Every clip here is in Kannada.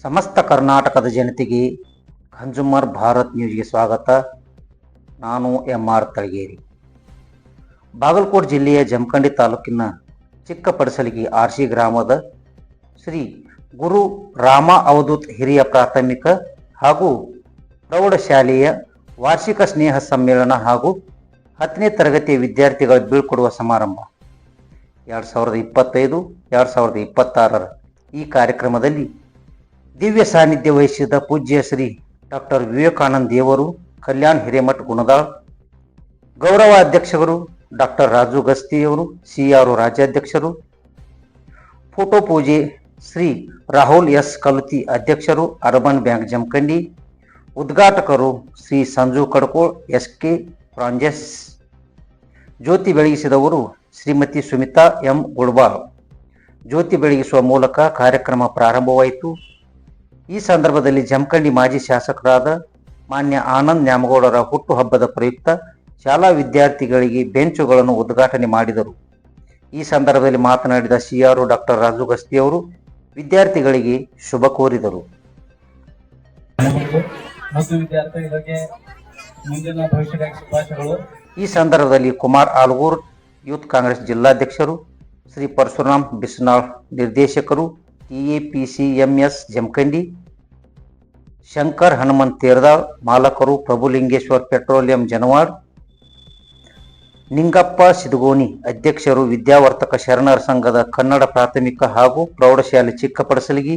ಸಮಸ್ತ ಕರ್ನಾಟಕದ ಜನತೆಗೆ ಕನ್ಸ್ಯೂಮರ್ ಭಾರತ್ ನ್ಯೂಸ್ಗೆ ಸ್ವಾಗತ. ನಾನು ಎಂ.ಆರ್. ತಳಗೇರಿ. ಬಾಗಲಕೋಟೆ ಜಿಲ್ಲೆಯ ಜಮಖಂಡಿ ತಾಲೂಕಿನ ಚಿಕ್ಕಪಡಸಲಗಿ ಆರ್ಸಿ ಗ್ರಾಮದ ಶ್ರೀ ಗುರು ರಾಮ ಅವಧೂತ್ ಹಿರಿಯ ಪ್ರಾಥಮಿಕ ಹಾಗೂ ಪ್ರೌಢಶಾಲೆಯ ವಾರ್ಷಿಕ ಸ್ನೇಹ ಸಮ್ಮೇಳನ ಹಾಗೂ 10ನೇ ತರಗತಿಯ ವಿದ್ಯಾರ್ಥಿಗಳ ಬೀಳ್ಕೊಡುವ ಸಮಾರಂಭ 2025-2026 ಈ ಕಾರ್ಯಕ್ರಮದಲ್ಲಿ ದಿವ್ಯ ಸಾನ್ನಿಧ್ಯ ವಹಿಸಿದ ಪೂಜ್ಯ ಶ್ರೀ ಡಾಕ್ಟರ್ ವಿವೇಕಾನಂದ ದೇವರು ಕಲ್ಯಾಣ್ ಹಿರೇಮಠ ಗುಣದಾಳ್, ಗೌರವ ಅಧ್ಯಕ್ಷರು ಡಾಕ್ಟರ್ ರಾಜು ಗಸ್ತಿಯವರು, ಸಿಆರ್ ರಾಜ್ಯಾಧ್ಯಕ್ಷರು, ಫೋಟೋ ಪೂಜೆ ಶ್ರೀ ರಾಹುಲ್ ಎಸ್ ಕಲುತಿ ಅಧ್ಯಕ್ಷರು, urban bank Jamkhandi, ಉದ್ಘಾಟಕರು Shri Sanju Kadkol, SK. ಪ್ರಾಂಜೆಸ್, ಜ್ಯೋತಿ ಬೆಳಗಿಸಿದವರು ಶ್ರೀಮತಿ ಸುಮಿತಾ ಎಂ ಗುಡ್ಬಾಳ್. ಜ್ಯೋತಿ ಬೆಳಗಿಸುವ ಮೂಲಕ ಕಾರ್ಯಕ್ರಮ ಪ್ರಾರಂಭವಾಯಿತು. ಈ ಸಂದರ್ಭದಲ್ಲಿ ಜಮಖಂಡಿ ಮಾಜಿ ಶಾಸಕರಾದ ಮಾನ್ಯ ಆನಂದ್ ನ್ಯಾಮಗೌಡರ ಹುಟ್ಟುಹಬ್ಬದ ಪ್ರಯುಕ್ತ ಶಾಲಾ ವಿದ್ಯಾರ್ಥಿಗಳಿಗೆ ಬೆಂಚುಗಳನ್ನು ಉದ್ಘಾಟನೆ ಮಾಡಿದರು. ಈ ಸಂದರ್ಭದಲ್ಲಿ ಮಾತನಾಡಿದ ಸಿಆರ್ ಡಾಕ್ಟರ್ ರಾಜು ಗಸ್ತಿಯವರು ವಿದ್ಯಾರ್ಥಿಗಳಿಗೆ ಶುಭ ಕೋರಿದರು. ಈ ಸಂದರ್ಭದಲ್ಲಿ ಕುಮಾರ್ ಆಲ್ಗೂರ್ ಯೂತ್ ಕಾಂಗ್ರೆಸ್ ಜಿಲ್ಲಾಧ್ಯಕ್ಷರು, ಶ್ರೀ ಪರಶುರಾಮ್ ಬಿಸ್ನಾಳ್ ನಿರ್ದೇಶಕರು, TAPCMS ಜಮಖಂಡಿ, ಶಂಕರ್ ಹನುಮಂತ್ ತೇರದಾಳ್ ಮಾಲಕರು, ಪ್ರಭುಲಿಂಗೇಶ್ವರ್ ಪೆಟ್ರೋಲಿಯಂ ಜನವಾಡ್, ನಿಂಗಪ್ಪ ಸಿದಗೋನಿ ಅಧ್ಯಕ್ಷರು, ವಿದ್ಯಾವರ್ತಕ ಶರಣರ ಸಂಘದ ಕನ್ನಡ ಪ್ರಾಥಮಿಕ ಹಾಗೂ ಪ್ರೌಢಶಾಲೆ ಚಿಕ್ಕಪಡಸಲಗಿ,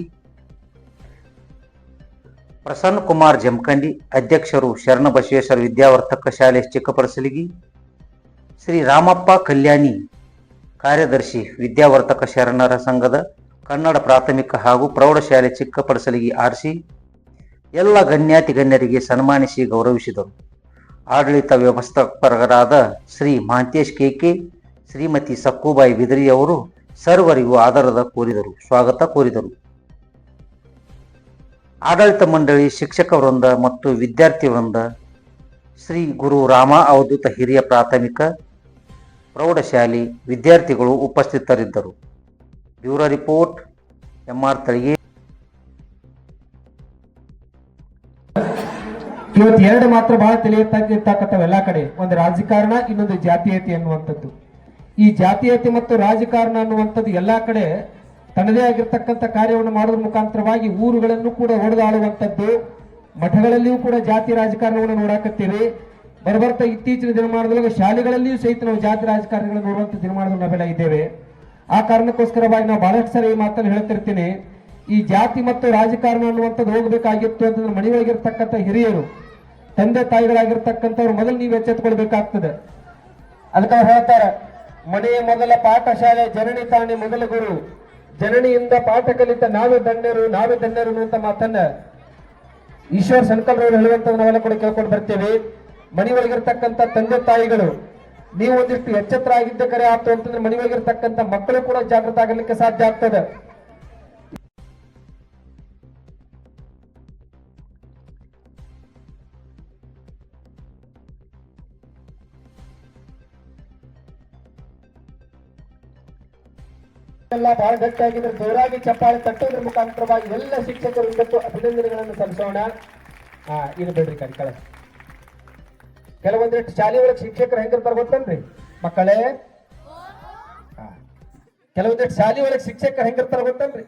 ಪ್ರಸನ್ನ ಕುಮಾರ್ ಜಮಖಂಡಿ ಅಧ್ಯಕ್ಷರು, ಶರಣ ಬಸವೇಶ್ವರ ವಿದ್ಯಾವರ್ತಕ ಶಾಲೆ ಚಿಕ್ಕಪಡಸಲಗಿ, ಶ್ರೀ ರಾಮಪ್ಪ ಕಲ್ಯಾಣಿ ಕಾರ್ಯದರ್ಶಿ, ವಿದ್ಯಾವರ್ತಕ ಶರಣರ ಸಂಘದ ಕನ್ನಡ ಪ್ರಾಥಮಿಕ ಹಾಗೂ ಪ್ರೌಢಶಾಲೆ ಚಿಕ್ಕಪಡಸಲಗಿ ಆರ್ಸಿ, ಎಲ್ಲ ಗಣ್ಯಾತಿ ಗಣ್ಯರಿಗೆ ಸನ್ಮಾನಿಸಿ ಗೌರವಿಸಿದರು. ಆಡಳಿತ ವ್ಯವಸ್ಥಾಪಕರಾದ ಶ್ರೀ ಮಹಾಂತೇಶ್ ಕೆಕೆ, ಶ್ರೀಮತಿ ಸಕ್ಕುಬಾಯಿ ಬಿದರಿ ಅವರು ಸರ್ವರಿಗೂ ಆಧಾರದ ಕೋರಿದರು, ಸ್ವಾಗತ ಕೋರಿದರು. ಆಡಳಿತ ಮಂಡಳಿ, ಶಿಕ್ಷಕ ವೃಂದ ಮತ್ತು ವಿದ್ಯಾರ್ಥಿ ವೃಂದ, ಶ್ರೀ ಗುರು ರಾಮ ಅವಧೂತ ಹಿರಿಯ ಪ್ರಾಥಮಿಕ ಪ್ರೌಢಶಾಲೆ ವಿದ್ಯಾರ್ಥಿಗಳು ಉಪಸ್ಥಿತರಿದ್ದರು. Bureau report MR. ತಳಗೇರಿ. ಇವತ್ತು ಎರಡು ಮಾತ್ರ ಬಹಳ ತಿಳಿಯತಕ್ಕಂಥವು ಎಲ್ಲ ಕಡೆ, ಒಂದು ರಾಜಕಾರಣ, ಇನ್ನೊಂದು ಜಾತೀಯತೆ ಅನ್ನುವಂಥದ್ದು. ಈ ಜಾತೀಯತೆ ಮತ್ತು ರಾಜಕಾರಣ ಅನ್ನುವಂಥದ್ದು ಎಲ್ಲಾ ಕಡೆ ತನ್ನದೇ ಆಗಿರ್ತಕ್ಕಂಥ ಕಾರ್ಯವನ್ನು ಮಾಡೋದ್ರ ಮುಖಾಂತರವಾಗಿ ಊರುಗಳನ್ನು ಕೂಡ ಹೊಡೆದಾಳುವಂಥದ್ದು. ಮಠಗಳಲ್ಲಿಯೂ ಕೂಡ ಜಾತಿ ರಾಜಕಾರಣವನ್ನು ನೋಡಾಕತ್ತೀವಿ. ಬರ್ಬರ್ತಾ ಇತ್ತೀಚಿನ ದಿನಮಾನದೊಳಗೆ ಶಾಲೆಗಳಲ್ಲಿಯೂ ಸಹಿತ ನಾವು ಜಾತಿ ರಾಜಕಾರಣಗಳನ್ನು ನೋಡುವಂಥ ದಿನಮಾನಗಳು ನಾವೆಲ್ಲ ಇದ್ದೇವೆ. ಆ ಕಾರಣಕ್ಕೋಸ್ಕರವಾಗಿ ನಾವು ಬಹಳಷ್ಟು ಸರಿ ಈ ಮಾತನ್ನು ಹೇಳ್ತಿರ್ತೀನಿ, ಈ ಜಾತಿ ಮತ್ತು ರಾಜಕಾರಣ ಅನ್ನುವಂಥದ್ದು ಹೋಗಬೇಕಾಗಿತ್ತು ಅಂತಂದ್ರೆ ಮನೆಯೊಳಗಿರ್ತಕ್ಕಂಥ ಹಿರಿಯರು, ತಂದೆ ತಾಯಿಗಳಾಗಿರ್ತಕ್ಕಂಥವ್ರು ಮೊದಲು ನೀವು ಎಚ್ಚೆತ್ತುಕೊಳ್ಬೇಕಾಗ್ತದೆ. ಅದಕ್ಕೆ ಅವ್ರು ಹೇಳ್ತಾರೆ, ಮನೆಯ ಮೊದಲ ಪಾಠಶಾಲೆ ಜನನಿ ತಾನೇ ಮೊದಲ ಗುರು, ಜನನಿಯಿಂದ ಪಾಠ ಕಲಿತ ನಾವೇ ಧನ್ಯರು ಅನ್ನುವಂತ ಮಾತನ್ನ ಈಶ್ವರ್ ಸಂಕಲ್ರವರು ಹೇಳುವಂಥದ್ದು ನಾವೆಲ್ಲ ಕೂಡ ಕೇಳ್ಕೊಂಡು ಬರ್ತೇವೆ. ಮನೆಯೊಳಗಿರ್ತಕ್ಕಂಥ ತಂದೆ ತಾಯಿಗಳು ನೀವು ಒಂದಿಷ್ಟು ಎಚ್ಚೆತ್ತರ ಆಗಿದ್ದ ಕರೆ ಆಯ್ತು ಅಂತಂದ್ರೆ ಮನೆಯೊಳಗಿರ್ತಕ್ಕಂಥ ಮಕ್ಕಳು ಕೂಡ ಜಾಗೃತ ಆಗಲಿಕ್ಕೆ ಸಾಧ್ಯ ಆಗ್ತದೆ. ಎಲ್ಲ ಬಹಳ ಗಟ್ಟಿಯಾಗಿದ್ರೆ ಜೋರಾಗಿ ಚಪ್ಪಾಳೆ ತಟ್ಟೋದ್ರ ಮುಖಾಂತರವಾಗಿ ಎಲ್ಲ ಶಿಕ್ಷಕರು ಅಭಿನಂದನೆಗಳನ್ನು ಸಲ್ಲಿಸೋಣ. ಇದು ಬಿಡ್ರಿ ಕಳ ಕೆಲವೊಂದಿಷ್ಟು ಶಾಲೆ ಒಳಗೆ ಶಿಕ್ಷಕರು ಹೆಂಗಿರ್ತಾರ ಗೊತ್ತನ್ರಿ ಮಕ್ಕಳೇ? ಕೆಲವೊಂದಿಷ್ಟು ಶಾಲೆ ಒಳಗೆ ಶಿಕ್ಷಕರು ಹೆಂಗಿರ್ತಾರ ಗೊತ್ತನ್ರಿ?